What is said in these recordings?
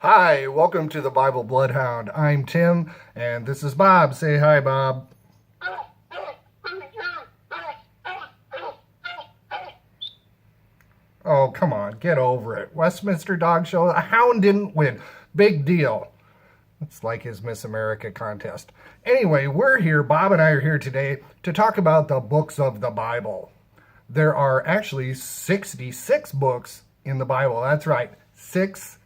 Hi, welcome to the Bible Bloodhound. I'm Tim, and this is Bob. Say hi, Bob. Oh, come on, get over it. Westminster Dog Show, a hound didn't win. Big deal. It's like his Miss America contest. Anyway, we're here, Bob and I are here today to talk about the books of the Bible. There are actually 66 books in the Bible. That's right, 66.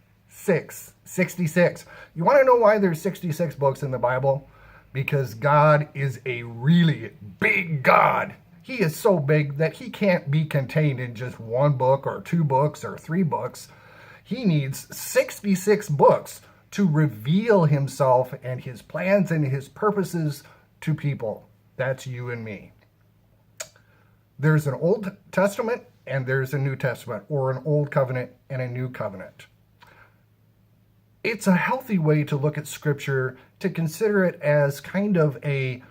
You want to know why there's 66 books in the Bible? Because God is a really big God. He is so big that he can't be contained in just one book or two books or three books. He needs 66 books to reveal himself and his plans and his purposes to people. That's you and me. There's an Old Testament and there's a New Testament, or an Old Covenant and a New Covenant. It's a healthy way to look at Scripture, to consider it as kind of a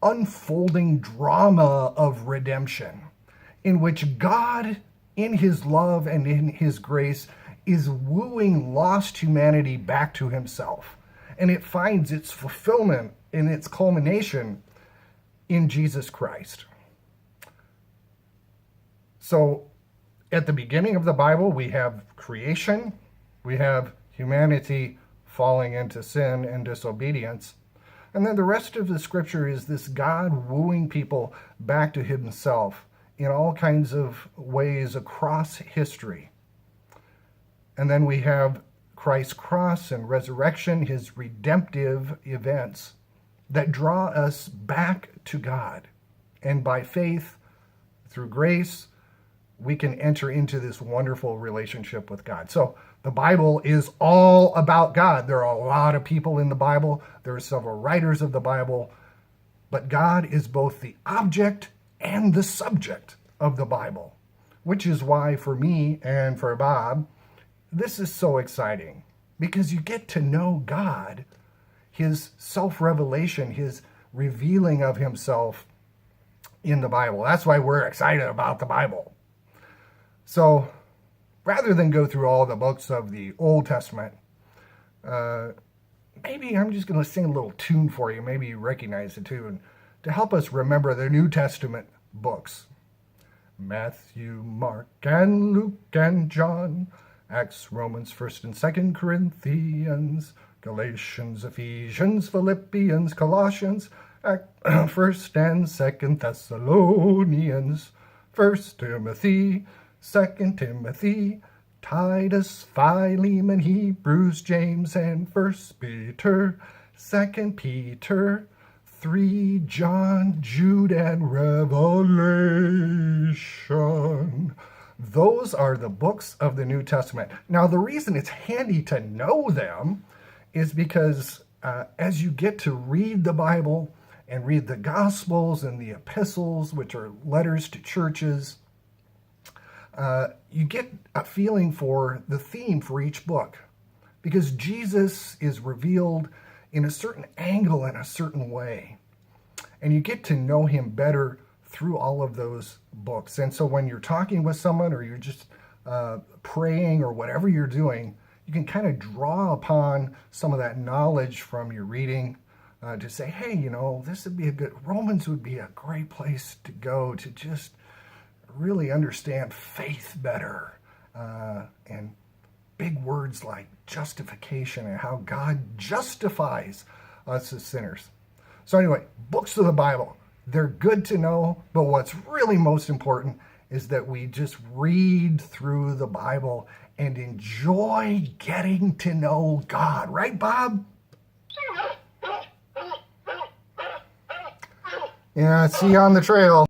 unfolding drama of redemption, in which God, in his love and in his grace, is wooing lost humanity back to himself. And it finds its fulfillment and its culmination in Jesus Christ. So, at the beginning of the Bible, we have creation, we have humanity falling into sin and disobedience. And then the rest of the scripture is this God wooing people back to himself in all kinds of ways across history. And then we have Christ's cross and resurrection, his redemptive events that draw us back to God. And by faith, through grace, we can enter into this wonderful relationship with God. So the Bible is all about God. There are a lot of people in the Bible. There are several writers of the Bible. But God is both the object and the subject of the Bible, which is why for me and for Bob, this is so exciting, because you get to know God, his self-revelation, his revealing of himself in the Bible. That's why we're excited about the Bible. So rather than go through all the books of the Old Testament, maybe I'm just going to sing a little tune for you. Maybe you recognize the tune to help us remember the New Testament books. Matthew, Mark, and Luke, and John, Acts, Romans, 1st and 2nd Corinthians, Galatians, Ephesians, Philippians, Colossians, 1st and 2nd Thessalonians, 1st Timothy, 2nd Timothy, Titus, Philemon, Hebrews, James, and 1st Peter, 2nd Peter, 3 John, Jude, and Revelation. Those are the books of the New Testament. Now, the reason it's handy to know them is because as you get to read the Bible and read the Gospels and the epistles, which are letters to churches, you get a feeling for the theme for each book, because Jesus is revealed in a certain angle in a certain way, and you get to know him better through all of those books. And so when you're talking with someone, or you're just praying, or whatever you're doing, you can kind of draw upon some of that knowledge from your reading to say, hey, this would be Romans would be a great place to go to just really understand faith better, and big words like justification and how God justifies us as sinners. So anyway, books of the Bible, they're good to know, but what's really most important is that we just read through the Bible and enjoy getting to know God. Right, Bob? Yeah, see you on the trail.